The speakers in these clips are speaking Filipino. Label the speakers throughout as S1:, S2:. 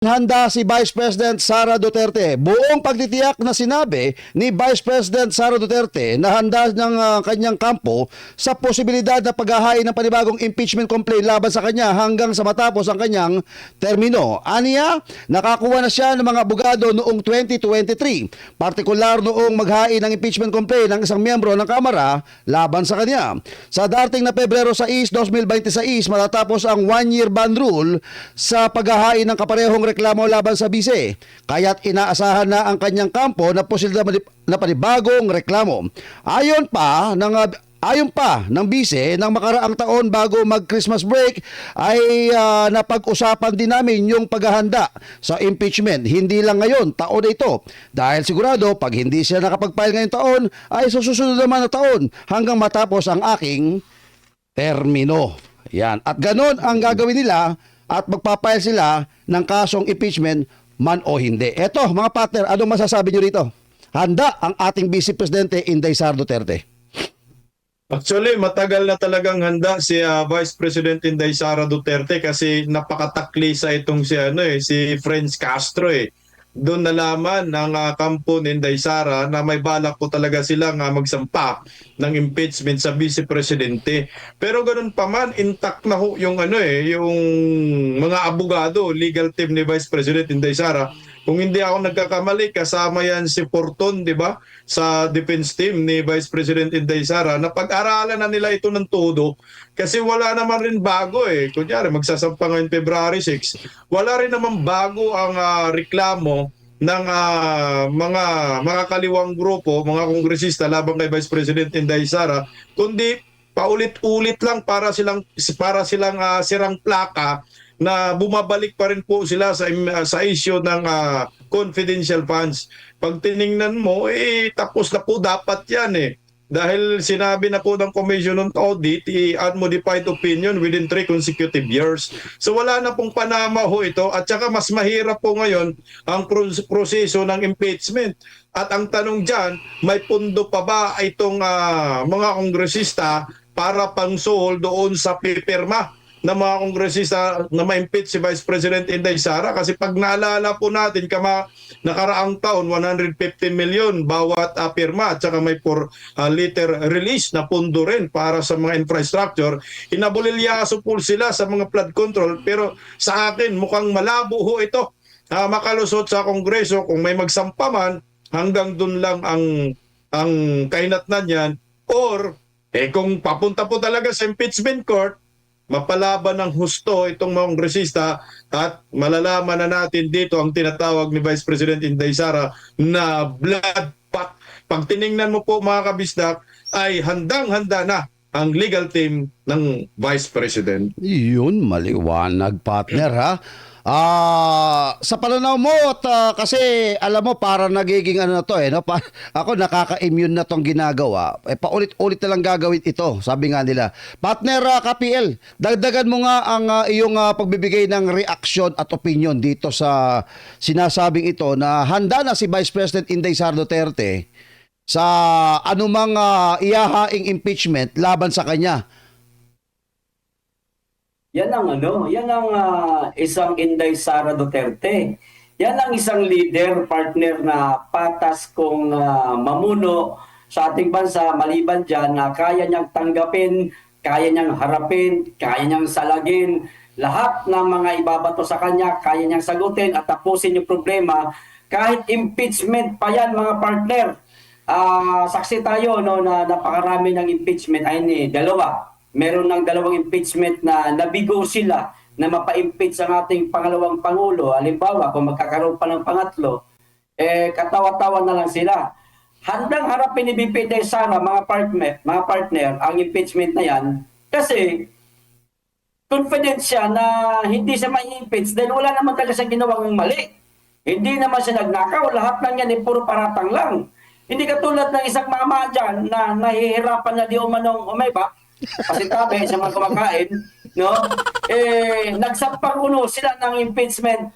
S1: Handa si Vice President Sara Duterte. Buong pagtitiyak na sinabi ni Vice President Sara Duterte na handa ng kanyang kampo sa posibilidad na paghahain ng panibagong impeachment complaint laban sa kanya hanggang sa matapos ang kanyang termino. Aniya, nakakuha na siya ng mga abogado noong 2023, partikular noong maghain ng impeachment complaint ng isang miyembro ng Kamara laban sa kanya. Sa dating na Pebrero 6, 2026, matatapos ang 1-year ban rule sa paghahain ng kaparehong reklamo laban sa bise, kaya't inaasahan na ang kanyang kampo na posibleng na panibagong reklamo. Ayon pa ng bise ng makaraang taon bago mag-Christmas break ay napag-usapan din namin yung paghahanda sa impeachment. Hindi lang ngayon, taon na ito. Dahil sigurado pag hindi siya nakapag-file ngayong taon ay susunod naman na taon hanggang matapos ang aking termino. Yan. At ganon ang gagawin nila at magpapile sila ng kasong impeachment man o hindi. Eto mga partner, anong masasabi nyo rito? Handa ang ating Vice Presidente Inday Sara Duterte.
S2: Actually, matagal na talagang handa si Vice President Inday Sara Duterte kasi napakatakli sa itong si Franz Castro eh. Doon nalaman ng kampo ni Inday Sara na may balak po talaga silang magsampa ng impeachment sa Vice Presidente. Pero ganoon pa man, intact na ho yung yung mga abogado, legal team ni Vice President Inday Sara. Kung hindi ako nagkakamali, kasama yan si Porton, di ba? Sa defense team ni Vice President Inday Sara, na pag-aralan na nila ito ng todo kasi wala naman rin bago eh. Kunyari, magsasampa ngayon February 6, wala rin naman bago ang reklamo ng mga kaliwang grupo, mga kongresista laban kay Vice President Inday Sara, kundi paulit-ulit lang para silang sirang plaka na bumabalik pa rin po sila sa issue ng confidential funds. Pag tiningnan mo, tapos na po dapat yan eh. Dahil sinabi na po ng Commission on Audit, unmodified opinion within 3 consecutive years. So wala na pong panama ho ito at saka mas mahirap po ngayon ang proseso ng impeachment. At ang tanong dyan, may pundo pa ba itong mga kongresista para pang-sold doon sa pipirma na mga kongresista na ma-impeach si Vice President Inday Sara? Kasi pag naalala po natin nakaraang taon 150 million bawat pirma at saka may 4 liter release na pundo rin para sa mga infrastructure. Inabulilyaso po sila sa mga flood control, pero sa akin mukhang malabo ho ito makalusot sa Kongreso. Kung may magsampa man, hanggang dun lang ang kahinatnan yan, or kung papunta po talaga sa impeachment court, mapalaban ng husto itong mga kongresista at malalaman na natin dito ang tinatawag ni Vice President Inday Sara na bloodbath. Pag tiningnan mo po mga kabisdak, ay handang-handa na ang legal team ng Vice President.
S1: Yun, maliwanag partner ha. Sa pananaw mo at kasi alam mo para nagiging ano na to no? Ako nakaka-immune na tong ginagawa. Paulit-ulit na lang gagawin ito, sabi nga nila. Partner KPL, dagdagan mo nga ang iyong pagbibigay ng reaksyon at opinion dito sa sinasabing ito na handa na si Vice President Inday Sara Duterte sa anumang ihahaing impeachment laban sa kanya.
S3: Yan ang isang Inday Sara Duterte. Yan ang isang leader, partner na patas kung mamuno sa ating bansa, maliban dyan na kaya niyang tanggapin, kaya niyang harapin, kaya niyang salagin. Lahat ng mga ibabato sa kanya, kaya niyang sagutin at tapusin yung problema. Kahit impeachment pa yan mga partner. Saksi tayo na napakarami ng impeachment ay dalawa. Meron ng 2 impeachment na nabigo sila na mapa-impeach ang ating pangalawang Pangulo. Halimbawa, kung magkakaroon pa ng pangatlo, katawa-tawa na lang sila. Handang harapin ni VP Inday Sara, mga partner, ang impeachment na yan kasi confident siya na hindi siya ma-impeach dahil wala naman talaga siya ginawang mali. Hindi naman siya nagnakaw, lahat ng yan ay puro paratang lang. Hindi katulad ng isang mama dyan na nahihirapan na di umanong umeba, kasi tabi sa mga kumakain, no? Nagsampang sila ng impeachment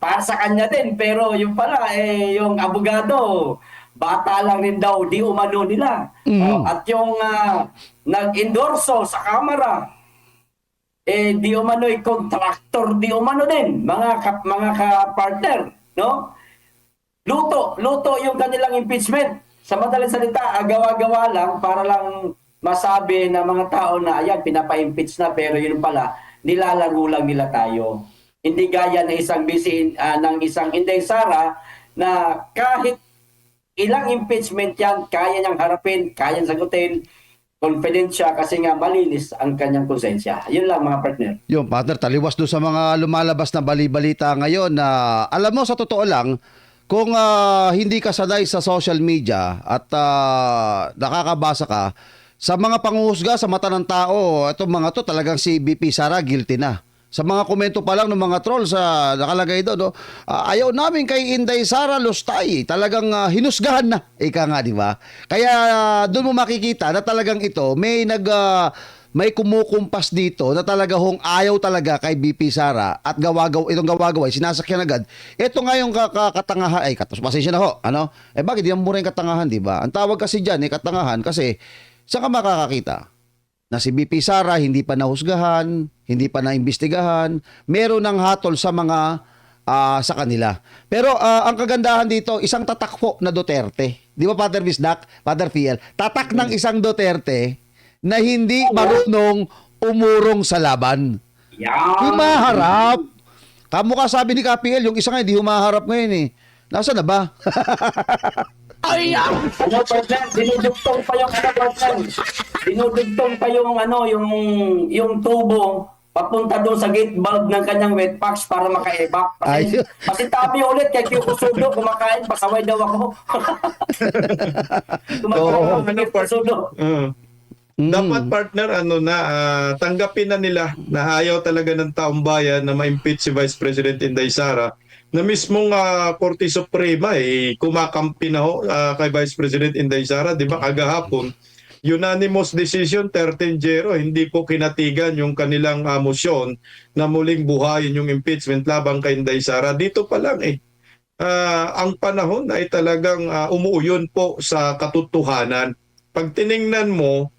S3: para sa kanya din. Pero yung pala, yung abogado, bata lang rin daw, di umano nila. At yung nag-endorso sa Kamara, di umano'y contractor, di umano din, mga ka-partner, no? Luto yung kanilang impeachment. Sa madaling salita, gawa-gawa lang para lang masabi ng mga tao na ayan, pinapa-impeach na, pero yun pala, nilalaro lang nila tayo. Hindi gaya ng isang Inday Sara na kahit ilang impeachment yan, kaya niyang harapin, kaya niyang sagutin, confident siya kasi nga malinis ang kanyang konsensya. Yun lang mga partner.
S1: Yung partner, taliwas doon sa mga lumalabas na bali-balita ngayon na alam mo sa totoo lang, kung hindi ka sanay sa social media at nakakabasa ka, sa mga panguhusga sa mata ng tao, itong mga to talagang si BP Sara guilty na. Sa mga komento pa lang ng mga trolls nakalagay doon, no? Ayaw namin kay Inday Sara Lustay. Talagang hinusgahan na. Ika nga, di ba? Kaya doon mo makikita na talagang ito, may kumukumpas dito na talaga ayaw talaga kay BP Sara at itong gawagawa, sinasakyan agad. Ito nga yung katangahan, pasensya na ho, ano? Bakit di mo rin katangahan, di ba? Ang tawag kasi dyan, katangahan, kasi saan ka makakakita? Na si BP Sara hindi pa nahusgahan, hindi pa naimbestigahan, meron ng hatol sa mga sa kanila. Pero ang kagandahan dito, isang tatak po na Duterte. Di ba, Father Bisdak, Father Fiel? Tatak ng isang Duterte na hindi marunong umurong sa laban.
S3: Yan!
S1: Humaharap. Kamukha sabi ni Kapiel, yung isa nga hindi humaharap ngayon eh. Nasaan na ba?
S3: Ano partner, dinudugtong pa yung partner. Dinudugtong pa yung tubo papunta doon sa gate valve ng kanyang wet packs para maka-evac. Kasi tabi ulit kay Kyo Kusudo, kumakain, pasaway daw ako. Kumakain kay Kusudo.
S2: Dapat partner tanggapin na nila na ayaw talaga ng taong bayan na ma-impeach si Vice President Inday Sara na mismong Korte Suprema kumakampi na kay Vice President Inday Sara, di ba? Kagahapon, unanimous decision 13-0, hindi po kinatigan yung kanilang motion na muling buhayin yung impeachment labang kay Inday Sara. Dito pa lang ang panahon ay talagang umuuyon po sa katotohanan. Pag tiningnan mo,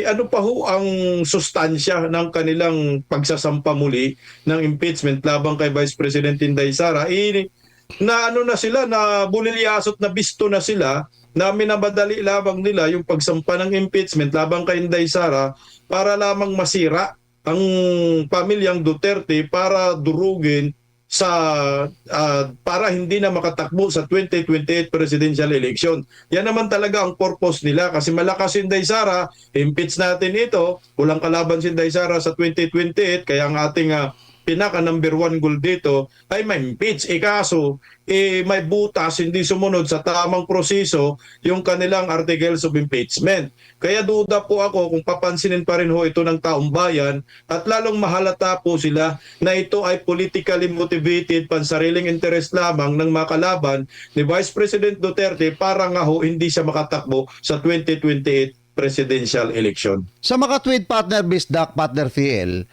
S2: ano pa ho ang sustansya ng kanilang pagsasampa muli ng impeachment labang kay Vice President Inday Sara? Na sila, na bulilyasot na bisto na sila, na minabadali labang nila yung pagsampa ng impeachment labang kay Inday Sara para lamang masira ang pamilyang Duterte, para durugin para hindi na makatakbo sa 2028 presidential election. Yan naman talaga ang purpose nila, kasi malakas si Inday Sara, impeach natin ito, walang kalaban si Inday Sara sa 2028, kaya ang ating pinaka number 1 goal dito ay ma-impeach. Kaso, may butas, hindi sumunod sa tamang proseso yung kanilang articles of impeachment. Kaya duda po ako kung papansinin pa rin ho ito ng taong bayan, at lalong mahalata po sila na ito ay politically motivated, pansariling interest lamang ng mga kalaban ni Vice President Duterte para nga ho hindi siya makatakbo sa 2028 presidential election.
S1: Sa mga tweet partner, Bisdak, Partner Fiel,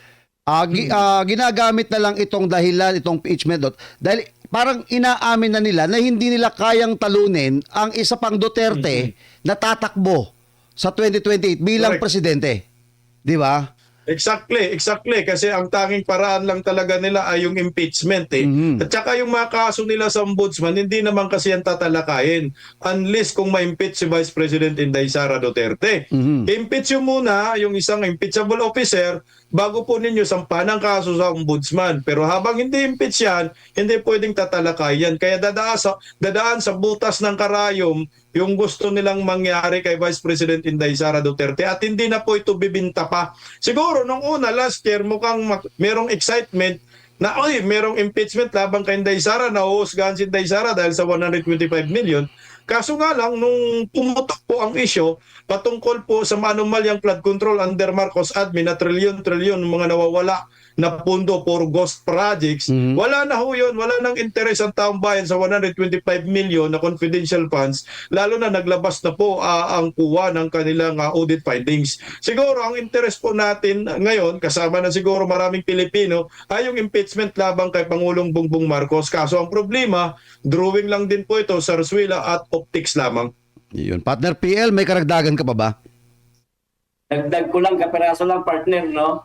S1: ginagamit na lang itong dahilan, itong impeachment dahil parang inaamin na nila na hindi nila kayang talunin ang isa pang Duterte na tatakbo sa 2028 bilang presidente. Di ba?
S2: Exactly. Kasi ang tanging paraan lang talaga nila ay yung impeachment At saka yung mga kaso nila sa ombudsman, hindi naman kasi yan tatalakayin unless kung ma-impeach si Vice President Inday Sara Duterte. Impeach yung muna yung isang impeachable officer bago po ninyo sampahan ang kaso sa ombudsman. Pero habang hindi impeach yan, hindi pwedeng tatalakayan. Kaya dadaan sa butas ng karayom yung gusto nilang mangyari kay Vice President Inday Sara Duterte, at hindi na po ito bibinta pa. Siguro nung una, last year, mukhang merong excitement na merong impeachment labang kay Inday Sara, nahuhusgahan si Inday Sara dahil sa 125 million. Kaso nga lang, nung pumutok po ang issue patungkol po sa manumalyang flood control under Marcos admin na trilyon-trilyon mga nawawala na pundo for ghost projects, wala na ho yun, wala nang interes ang taong bayan sa 125 million na confidential funds, lalo na naglabas na po ang kuha ng kanilang audit findings. Siguro ang interes po natin ngayon, kasama na siguro maraming Pilipino, ay yung impeachment labang kay Pangulong Bongbong Marcos. Kaso ang problema, drawing lang din po ito, sarswila at optics lamang.
S1: Yun. Partner PL, may karagdagan ka pa ba?
S3: Dagdag ko lang, kaperaso lang partner, no?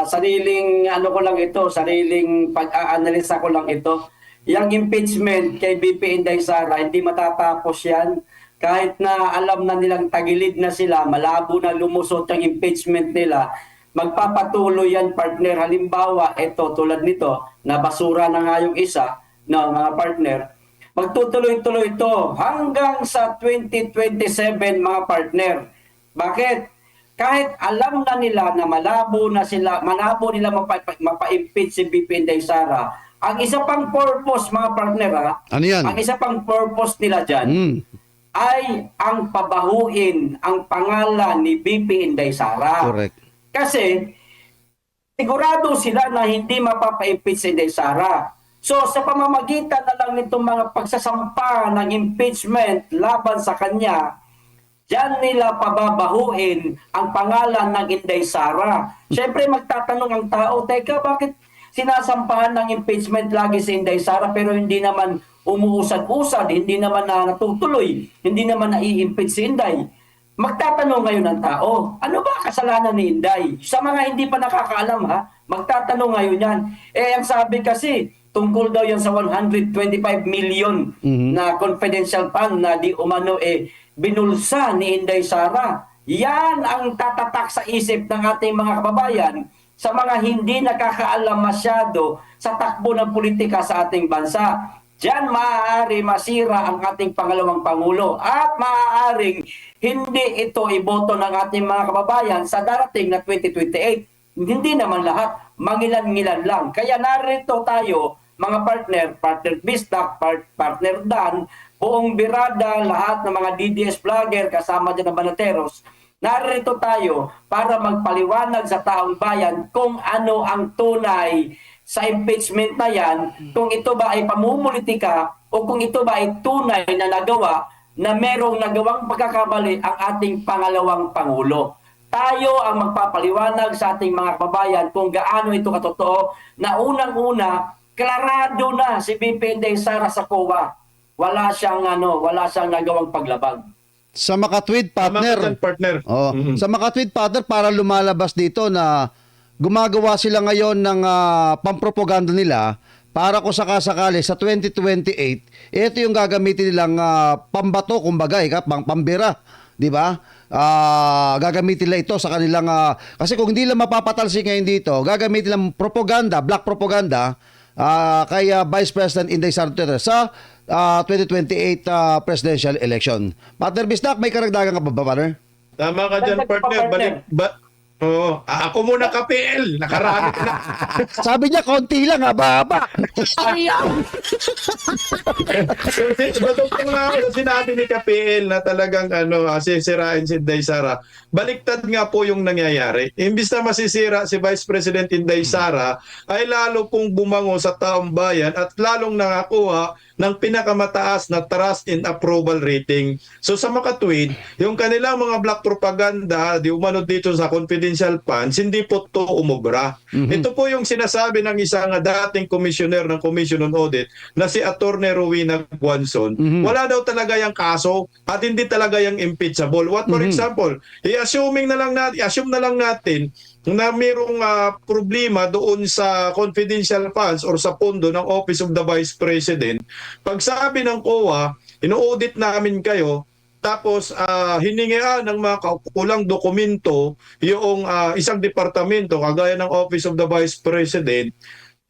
S3: sariling ano ko lang ito, sariling pag-aanalisa ko lang ito. Yung impeachment kay BP Inday Sara, hindi matatapos yan. Kahit na alam na nilang tagilid na sila, malabo na lumusot ang impeachment nila, magpapatuloy yan, partner. Halimbawa, ito tulad nito, na basura na nga yung isa, no, mga partner, magtutuloy-tuloy ito hanggang sa 2027, mga partner. Bakit? Kahit alam na nila na malabo nila mapa-impeach si BP Inday Sara, ang isa pang purpose, mga partner,
S1: Ano yan?
S3: ang isa pang purpose nila dyan, ay ang pabahuin ang pangalan ni BP Inday Sara.
S1: Correct.
S3: Kasi sigurado sila na hindi mapapa-impeach si Inday Sara. So sa pamamagitan na lang nitong mga pagsasampa ng impeachment laban sa kanya, diyan nila pababahuin ang pangalan ng Inday Sara. Siyempre magtatanong ang tao, teka, bakit sinasampahan ng impeachment lagi si Inday Sara pero hindi naman umuusad-usad, hindi naman na natutuloy, hindi naman nai-impeach si Inday? Magtatanong ngayon ang tao, ano ba kasalanan ni Inday? Sa mga hindi pa nakakaalam, magtatanong ngayon yan. Ang sabi kasi, tungkol daw yan sa 125 million na confidential fund na di umano binulsa ni Inday Sara. Yan ang tatatak sa isip ng ating mga kababayan sa mga hindi nakakaalam masyado sa takbo ng politika sa ating bansa. Diyan maaari masira ang ating pangalawang Pangulo at maaaring hindi ito iboto ng ating mga kababayan sa darating na 2028. Hindi naman lahat, mangilan-ngilan lang. Kaya narito tayo, mga partner Bistak, partner Dan, buong birada, lahat ng mga DDS vlogger, kasama dyan ng Banateros, narito tayo para magpaliwanag sa taong bayan kung ano ang tunay sa impeachment na yan, kung ito ba ay pamumulitika o kung ito ba ay tunay na nagawa na merong nagawang pagkakamali ang ating pangalawang Pangulo. Tayo ang magpapaliwanag sa ating mga kababayan kung gaano ito katotoo na unang-una, klarado na si BP Inday Sara sa COA. Wala siyang nagawang paglabag.
S1: Sa makatwid, partner.
S2: Tama ka dyan, partner.
S1: Sa makatwid, partner, para lumalabas dito na gumagawa sila ngayon ng pampropaganda nila para kung sakasakali sa 2028, ito yung gagamitin nilang pambato, kumbaga, pambira, di ba? Gagamitin nila ito sa kanilang, kasi kung hindi lang mapapatalsik ngayon dito, gagamitin nilang propaganda, black propaganda, kay Vice President Inday Sara Duterte sa 2028 presidential election. Partner Bistak, may karagdagan ka ba, partner?
S2: Tama ka dyan, partner. Oo. Ako muna KPL. Nakarami ka na.
S1: Sabi niya, konti lang, haba-haba.
S2: Batong nga ako sinabi ni KPL na talagang sisirain si Inday Sara. Baliktad nga po yung nangyayari. Imbis na masisira si Vice President Inday Sara, ay lalo pong bumango sa taong bayan at lalong nakakuha ng pinakamataas na trust and approval rating. So sa makatwid, yung kanilang mga black propaganda, di umano dito sa confidential funds, hindi po to umubra. Ito po yung sinasabi ng isang dating commissioner ng Commission on Audit na si Attorney Rowena Guanzon. Wala daw talaga yung kaso at hindi talaga yung impeachable. What for example, assume na lang natin na mayroong problema doon sa confidential funds or sa pondo ng Office of the Vice President. Pag sabi ng COA, ino-audit namin kayo, tapos hiningian ng mga kulang dokumento yung isang departamento kagaya ng Office of the Vice President.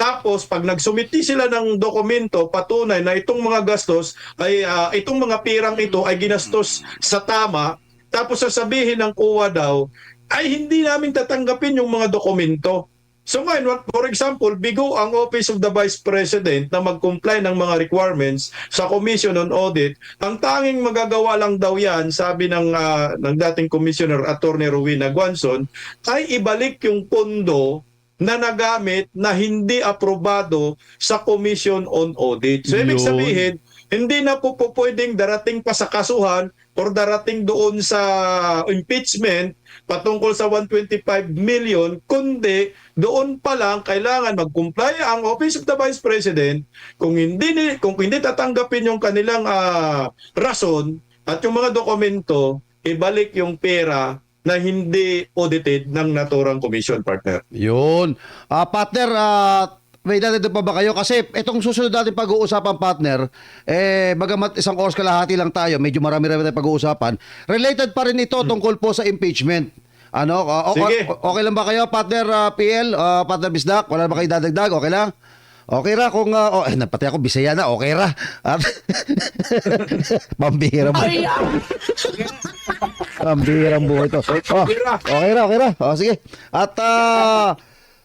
S2: Tapos pag nagsumiti sila ng dokumento patunay na itong mga gastos ay itong mga pirang ito ay ginastos sa tama, tapos sasabihin ng COA daw ay hindi namin tatanggapin yung mga dokumento. So ngayon, for example, bigo ang Office of the Vice President na mag-comply ng mga requirements sa Commission on Audit. Ang tanging magagawa lang daw yan, sabi ng dating Commissioner Attorney Rowena Guanzon, ay ibalik yung pondo na nagamit na hindi aprobado sa Commission on Audit. So ibig sabihin, hindi na po pwedeng darating pa sa kasuhan or darating doon sa impeachment patungkol sa 125 million, kundi doon pa lang kailangan mag-comply ang Office of the Vice President. Kung hindi tatanggapin yung kanilang rason at yung mga dokumento, ibalik yung pera na hindi audited ng naturang commission, partner.
S1: Yun. Partner, may dadadag pa ba kayo? Kasi itong susunod natin pag-uusapan, partner, bagamat isang oras kalahati lang tayo, medyo marami-rami tayong pag-uusapan. Related pa rin ito tungkol po sa impeachment. Ano?
S2: Sige.
S1: Okay lang ba kayo, partner PL? Partner Bisdak? Wala ba kayo dadagdag? Okay lang? Okay ra kung napati ako Bisaya na, okay ra. At pambihira mo. Pambihira buhay to. Okay ra. Sige. At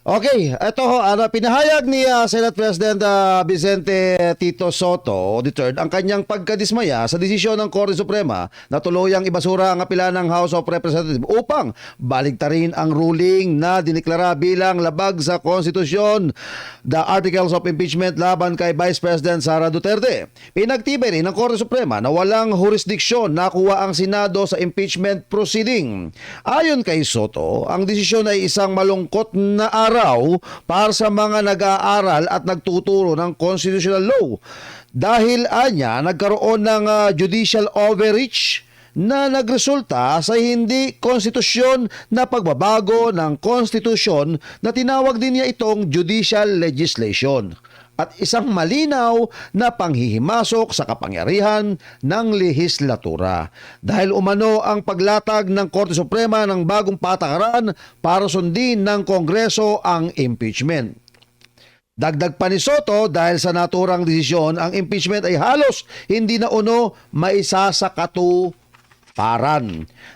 S1: okay, ito ho, pinahayag ni Senate President Vicente Tito Soto III ang kanyang pagkadismaya sa desisyon ng Korte Suprema na tuluyang ibasura ang apela ng House of Representatives upang baligtarin ang ruling na diniklara bilang labag sa konstitusyon, the Articles of Impeachment laban kay Vice President Sara Duterte. Pinagtibay rin ng Korte Suprema na walang jurisdiksyon nakuha ang Senado sa impeachment proceeding. Ayon kay Soto, ang desisyon ay isang malungkot na araw para sa mga nag-aaral at nagtuturo ng constitutional law dahil anya nagkaroon ng judicial overreach na nagresulta sa hindi konstitusyon na pagbabago ng konstitusyon na tinawag din niya itong judicial legislation at isang malinaw na panghihimasok sa kapangyarihan ng lehislatura. Dahil umano ang paglatag ng Korte Suprema ng bagong patakaran para sundin ng Kongreso ang impeachment. Dagdag pa ni Soto, dahil sa naturang desisyon, ang impeachment ay halos hindi na maisasakatuparan.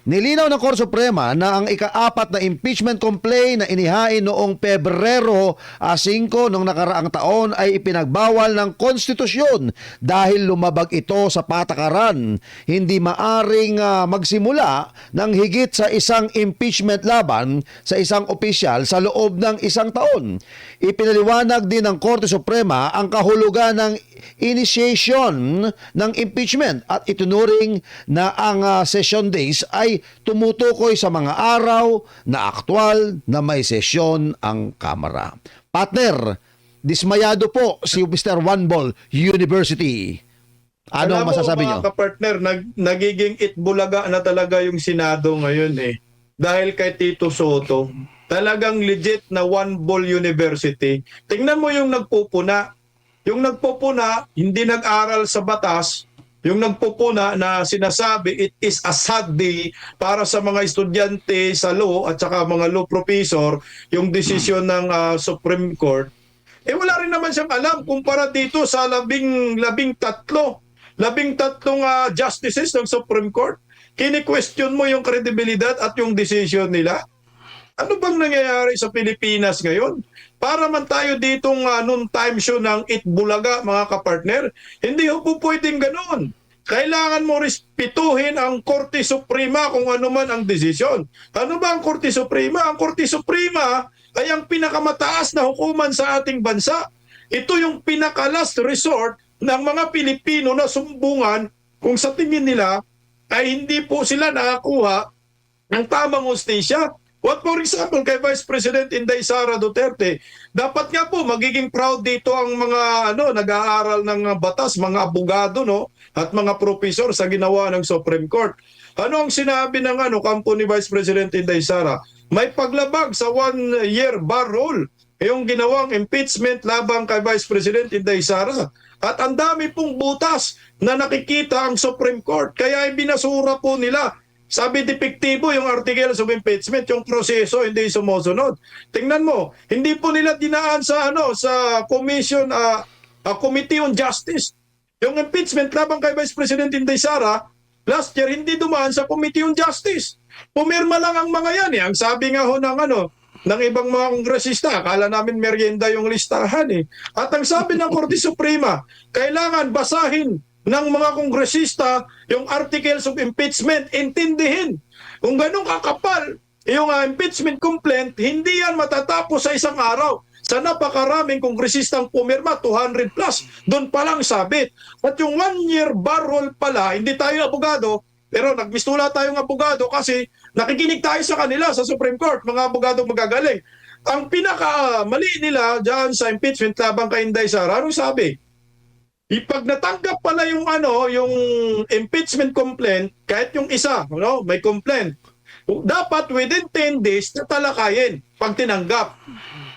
S1: Nilinaw ng Korte Suprema na ang ika-4 na impeachment complaint na inihain noong Pebrero 5 noong nakaraang taon ay ipinagbawal ng konstitusyon dahil lumabag ito sa patakaran. Hindi maaring magsimula ng higit sa isang impeachment laban sa isang opisyal sa loob ng isang taon. Ipinaliwanag din ng Korte Suprema ang kahulugan ng initiation ng impeachment at itunuring na ang session days ay tumutukoy sa mga araw na aktwal na may sesyon ang Kamara. Partner, dismayado po si Mr. One Ball University. Ano
S2: Alam mo,
S1: masasabi nyo?
S2: mga kapartner, nagiging itbulaga na talaga yung Senado ngayon eh. Dahil kay Tito Soto, talagang legit na One Ball University. Tingnan mo yung nagpupuna. Yung nagpupuna, hindi nag-aral sa batas. Yung nagpupuna na sinasabi it is a sad day para sa mga estudyante sa law at saka mga law professor, yung desisyon ng Supreme Court. Wala rin naman siyang alam kumpara dito sa labing tatlong justices ng Supreme Court. Kini-question mo yung credibility at yung decision nila. Ano bang nangyayari sa Pilipinas ngayon? Para man tayo ditong noon time show ng Itbulaga, mga kapartner, hindi po pwedeng ganoon. Kailangan mo respetuhin ang Korte Suprema kung ano man ang desisyon. Ano ba ang Korte Suprema? Ang Korte Suprema ay ang pinakamataas na hukuman sa ating bansa. Ito yung pinaka-last resort ng mga Pilipino na sumbungan kung sa tingin nila ay hindi po sila nakakuha ng tamang hustisya. What for example, kay Vice President Inday Sara Duterte, dapat nga po magiging proud dito ang mga nag-aaral ng batas, mga abogado at mga profesor sa ginawa ng Supreme Court. Ano ang sinabi ng kampo ni Vice President Inday Sara? May paglabag sa 1-year bar rule yung ginawang impeachment labang kay Vice President Inday Sara. At ang dami pong butas na nakikita ang Supreme Court. Kaya ibinasura po nila. Sabi depektibo yung articles of impeachment, yung proseso hindi sumusunod. Tingnan mo, hindi po nila dinaan sa commission, Committee on Justice. Yung impeachment labang kay Vice President Inday Sara, last year hindi dumaan sa Committee on Justice. Pumirma lang ang mga yan eh. Ang sabi nga ho ng ibang mga kongresista, akala namin merienda yung listahan eh. At ang sabi ng Korte Suprema, kailangan basahin ng mga kongresista yung articles of impeachment, intindihin. Kung ganun kakapal yung impeachment complaint, hindi yan matatapos sa isang araw. Sa napakaraming kongresistang pumirma, 200 plus, doon pa lang sabit. At yung 1-year bar rule pala, hindi tayo abogado, pero nagmistula tayong abogado kasi nakikinig tayo sa kanila sa Supreme Court, mga abogado magagaling. Ang pinaka-mali nila dyan sa impeachment labang kay Inday Sara, anong sabi? Ipag natanggap pala yung impeachment complaint, kahit yung isa, may complaint. dapat within 10 days tatalakayin pag tinanggap.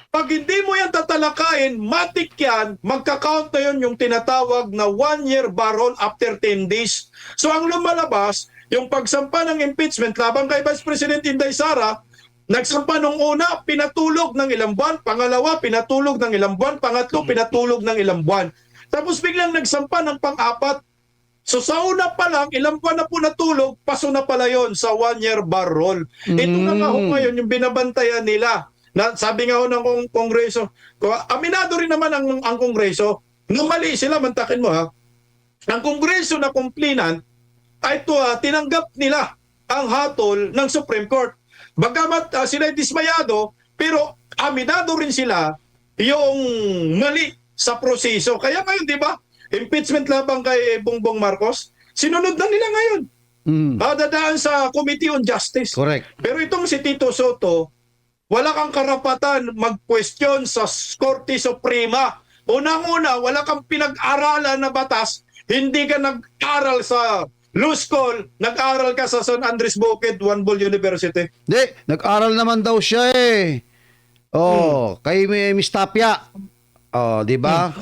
S2: Pag hindi mo yan tatalakayin, matik yan, magka-count na yun yung tinatawag na 1-year bar roll after 10 days. So ang lumalabas, yung pagsampa ng impeachment laban kay Vice President Inday Sara, nagsampa nung una, pinatulog ng ilang buwan, pangalawa, pinatulog ng ilang buwan, pangatlo, pinatulog ng ilang buwan. Tapos biglang nagsampa ng pang-apat. So sa una pa lang, ilang buwan na po natulog, paso na pala yon sa 1-year bar roll. Ito na nga ho ngayon yung binabantayan nila. Na, sabi nga ho ng Kongreso, aminado rin naman ang Kongreso, na mali sila, mantakin mo ha, ang Kongreso na kumplinan, ay tinanggap nila ang hatol ng Supreme Court. Bagamat sila dismayado, pero aminado rin sila yung mali sa proseso. Kaya ngayon, di ba, impeachment laban kay Bongbong Marcos, sinunod na nila ngayon. Dadaan sa Committee on Justice.
S1: Correct.
S2: Pero itong si Tito Soto, wala kang karapatan mag-question sa Korte Suprema. Unang-una, wala kang pinag-aralan na batas. Hindi ka nag-aral sa law school, nag-aral ka sa San Andres Bukid, One Ball University.
S1: Hindi, nag-aral naman daw siya eh. Kay Miss Tapia. Di ba?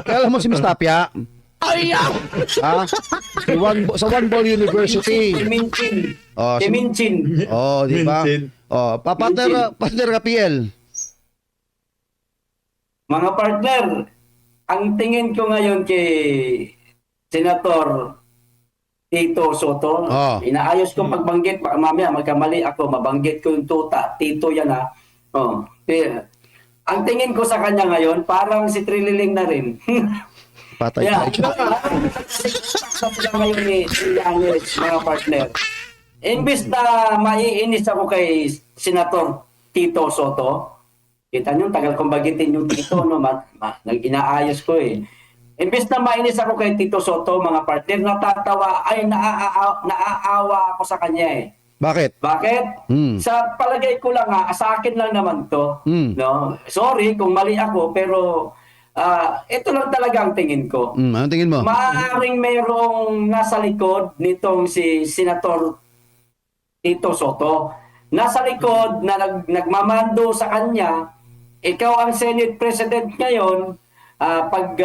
S1: Kaya mo si Miss Tapia? Ha? Sa One Ball University.
S3: Iminchin.
S1: Oh,
S3: Iminchin.
S1: Di ba?
S2: Minchin.
S1: Partner ka PL.
S3: Mga partner, ang tingin ko ngayon kay Senator Tito Soto, inaayos ko pagbanggit, mamaya magkamali ako, mabanggit ko yung tuta, Tito yan ha. Ang tingin ko sa kanya ngayon, parang si Trililing na rin.
S1: Patay
S3: Yeah,
S1: tayo.
S3: ngayon ni Yanis, mga partner. Imbis na maiinis ako kay Senator Tito Soto, kita nyo, tagal kong bagitin yung Tito, no? Inaayos ko eh. Imbis na mainis ako kay Tito Soto, mga partner, natatawa, ay naaawa ako sa kanya eh.
S1: Bakit?
S3: Bakit? Sa palagay ko lang sa akin lang naman to. No? Sorry kung mali ako, pero ito lang talaga ang tingin ko.
S1: Anong tingin mo?
S3: Maaaring mayroong nasa likod nitong si Senator Tito Soto. Nasa likod na nagmamando sa kanya, ikaw ang Senate President ngayon, pag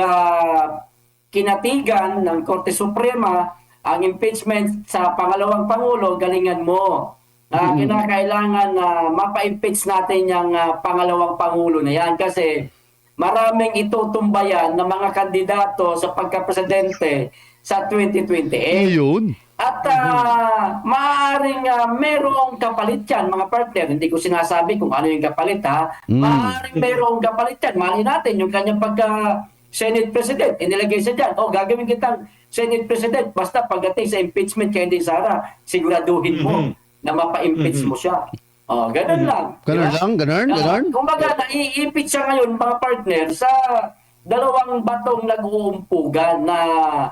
S3: kinatigan ng Korte Suprema ang impeachment sa pangalawang Pangulo, galingan mo. Kinakailangan na mapa-impeach natin yung pangalawang Pangulo na yan kasi maraming itutumbayan ng mga kandidato sa pagka-presidente sa 2028.
S1: Yun.
S3: At maaaring merong kapalit yan, mga partner. Hindi ko sinasabi kung ano yung kapalit ha. Maaaring merong kapalit yan. Mali natin yung kanyang pagka-Senate President. Inilagay siya dyan. Gagawin kitang Senate President. Basta pagdating sa impeachment kay Inday Sara, siguraduhin mo na mapa-impeach mo siya. Ganun lang.
S1: Ganun lang? Ganun?
S3: Kumbaga, nai-impeach siya ngayon, mga partner, sa dalawang batong nag-uumpugan na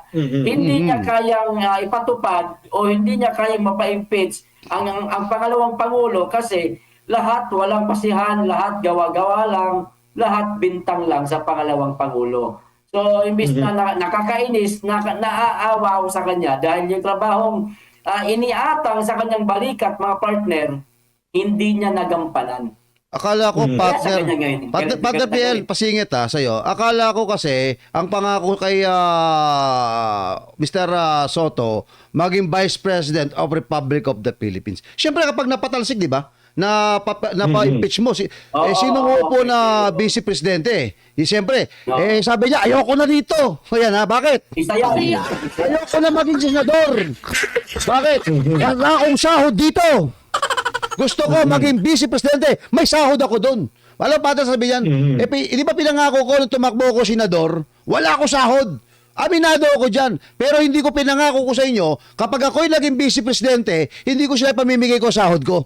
S3: hindi niya kayang ipatupad o hindi niya kayang mapa-impeach ang pangalawang Pangulo kasi lahat walang pasihan, lahat gawa-gawa lang, lahat bintang lang sa pangalawang Pangulo. So, imbis na nakakainis, naaawa ako sa kanya dahil yung trabahong iniatang sa kanyang balikat, mga partner, hindi niya nagampanan.
S1: Akala ko, partner
S3: Partner
S1: PL, pasingit sa'yo. Akala ko kasi, ang pangako kay Mr. Soto, maging Vice President of Republic of the Philippines. Siyempre, kapag napatalsik, di ba? Pa-impeach mo. Sinong upo na Vice Presidente? Siyempre, sabi niya, ayoko na dito. Ayan bakit? Ayoko na maging senador. Bakit? Wala akong sahod dito. Gusto ko maging Vice Presidente. May sahod ako doon. Alam pa sabi yan, di ba pinangako ko nung tumakbo ko senador? Wala ako sahod. Aminado ako dyan. Pero hindi ko pinangako ko sa inyo, kapag ako'y naging Vice Presidente, hindi ko sila pamimigay ko sahod ko.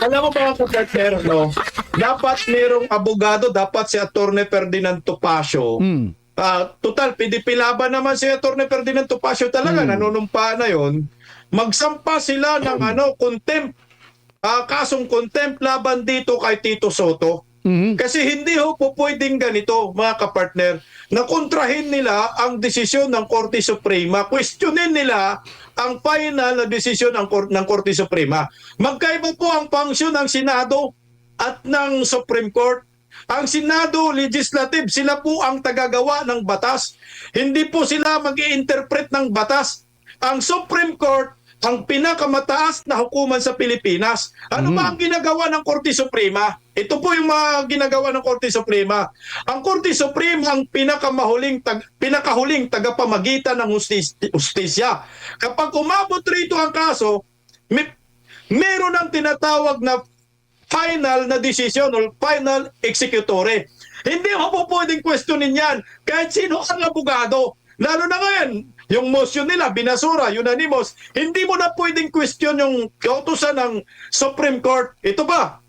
S2: Alam mo ba mga partner, no? Dapat merong abogado, dapat si Attorney Ferdinand Topacio. Total, PDP laban naman si Attorney Ferdinand Topacio talaga, nanunumpa na yon. Magsampa sila ng contempt, kasong contempt laban dito kay Tito Soto. Kasi hindi ho po pwedeng ganito, mga kapartner, na kontrahin nila ang desisyon ng Korte Suprema, questionin nila ang final na desisyon ng Korte Suprema. Magkaiba po ang function ng Senado at ng Supreme Court. Ang Senado, Legislative, sila po ang tagagawa ng batas. Hindi po sila mag-i-interpret ng batas. Ang Supreme Court, ang pinakamataas na hukuman sa Pilipinas. Ano ba ang ginagawa ng Korte Suprema? Ito po yung mga ginagawa ng Korte Suprema. Ang Korte Suprema ang pinakahuling tagapamagitan ng hustisya. Kapag umabot rito ang kaso, meron ng tinatawag na final na decision or final executore. Hindi mo po pwedeng questionin yan kahit sino ang abogado. Lalo na ngayon, yung motion nila, binasura, unanimous, hindi mo na pwedeng question yung kautusan ng Supreme Court. Ito ba?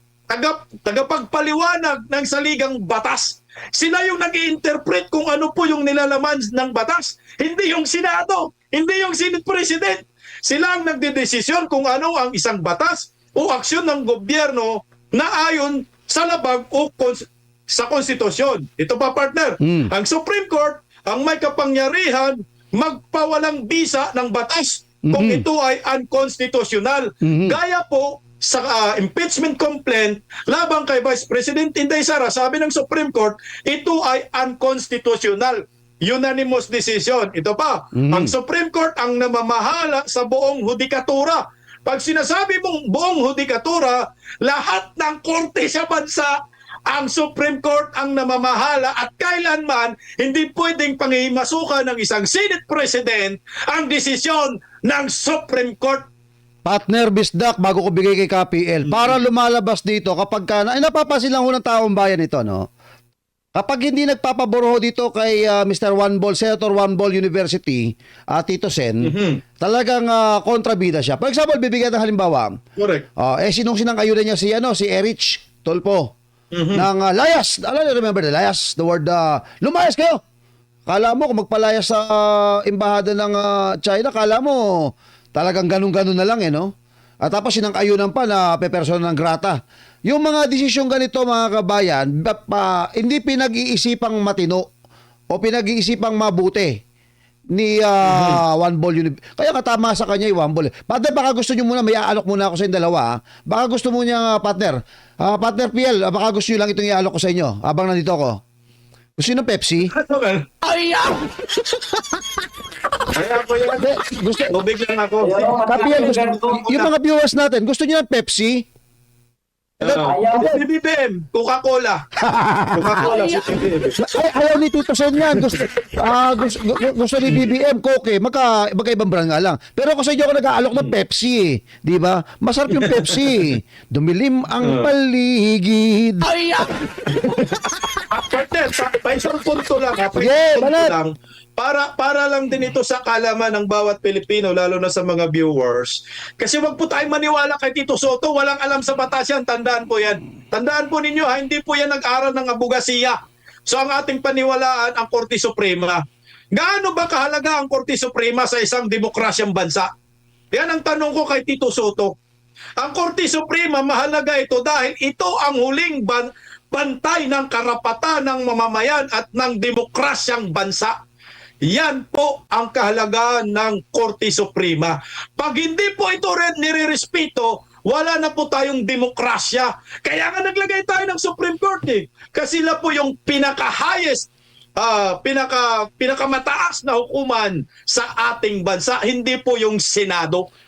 S2: Tagapagpaliwanag ng saligang batas. Sila yung nag-i-interpret kung ano po yung nilalaman ng batas. Hindi yung Senado, hindi yung Senate President. Sila ang nagdedesisyon kung ano ang isang batas o aksyon ng gobyerno na ayon sa labag o sa konstitusyon. Ito pa, partner. Ang Supreme Court ang may kapangyarihan magpawalang bisa ng batas kung ito ay unconstitutional. Gaya po sa impeachment complaint labang kay Vice President Inday Sara, sabi ng Supreme Court, ito ay unconstitutional. Unanimous decision. Ito pa, ang Supreme Court ang namamahala sa buong hudikatura. Pag sinasabi mong buong hudikatura, lahat ng korte sa bansa, ang Supreme Court ang namamahala at kailanman hindi pwedeng pangihimasukan ng isang Senate President ang desisyon ng Supreme Court.
S1: Partner Bisdak, bago ko bigay kay KPL, para lumalabas dito kapag napapansin lang ho ng taong bayan ito, no? Kapag hindi nagpapaboroho dito kay Mr. One Ball, Senator One Ball University, Tito Sen, talagang kontrabida siya. For example, bibigyan ng halimbawa,
S2: Correct.
S1: sinong ayudan niya si Erich Tolpo ng layas. Remember the layas? The word, lumayas kayo. Kala mo kung magpalayas sa embahada ng China, kala mo talagang ganun-ganun na lang no? At tapos sinang-ayunan pa na pepersona ng grata. Yung mga desisyong ganito, mga kabayan, hindi pinag-iisipang matino o pinag-iisipang mabuti ni One Ball University. Kaya katama sa kanya yung One Ball. Partner, baka gusto nyo muna, may aalok muna ako sa inyong dalawa. Baka gusto mo niya, partner. Partner PL, baka gusto nyo lang itong iaalok ko sa inyo habang nandito ako. Gusto nyo ng Pepsi?
S2: Kaya ko yan.
S1: Gusto,
S2: Tubig lang ako.
S1: KPL, yung mga viewers natin, gusto nyo ng Pepsi?
S2: BBM, Coca-Cola. Coca-Cola si BBM.
S1: Ayaw ni Tito Sen yan. Gusto ni BBM, Coke. Magkaibang brand nga lang. Pero ako sa inyo ako nag-aalok ng Pepsi. Di ba? Masarap yung Pepsi. Dumilim ang paligid.
S2: Partner, pa isang punto lang.
S1: Yeah, balat.
S2: Lang. Para lang din ito sa kalaman ng bawat Pilipino, lalo na sa mga viewers. Kasi wag po tayong maniwala kay Tito Soto, walang alam sa batas yan, tandaan po yan. Tandaan po ninyo, hindi po yan nag-aral ng abogasiya. So ang ating paniwalaan, ang Korte Suprema. Gaano ba kahalaga ang Korte Suprema sa isang demokrasyang bansa? Yan ang tanong ko kay Tito Soto. Ang Korte Suprema, mahalaga ito dahil ito ang huling bantay ng karapatan ng mamamayan at ng demokrasyang bansa. Yan po ang kahalagahan ng Korte Suprema. Pag hindi po ito rin nire-respeto, wala na po tayong demokrasya. Kaya nga naglagay tayo ng Supreme Court Kasi sila po yung pinaka-highest, pinakamataas na hukuman sa ating bansa, hindi po yung Senado.